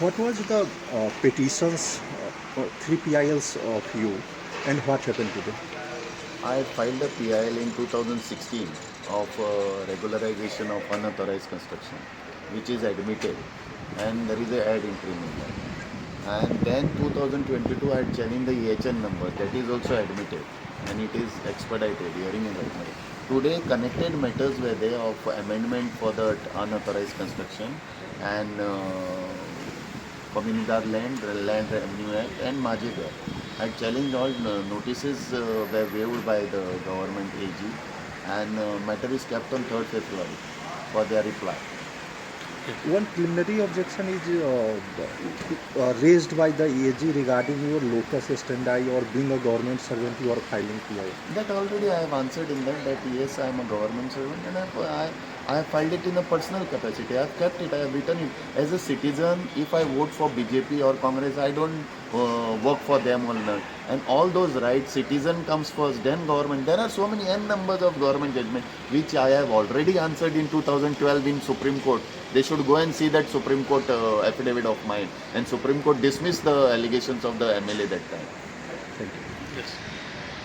What was the petitions, 3 PILs of you, and what happened today? I filed a PIL in 2016 of regularization of unauthorized construction, which is admitted, and there is a ad interim in that. And then 2022 I had challenged the EHN number, that is also admitted, and it is expedited, hearing is admitted. Today connected matters were there of amendment for the unauthorized construction and Communidade Land Revenue Act and Majid Act. I challenged all notices were waived by the government AG, and matter is kept on 3rd February for their reply. One preliminary objection is raised by the AG regarding your locus standi or being a government servant, you are filing PIL. That already I have answered in that yes, I am a government servant, and I have filed it in a personal capacity. I have kept it, I have written it. As a citizen, if I vote for BJP or Congress, I don't work for them or not. And all those rights, citizen comes first, then government. There are so many n numbers of government judgment, which I have already answered in 2012 in Supreme Court. They should go and see that Supreme Court affidavit of mine. And Supreme Court dismissed the allegations of the MLA that time. Thank you. Yes.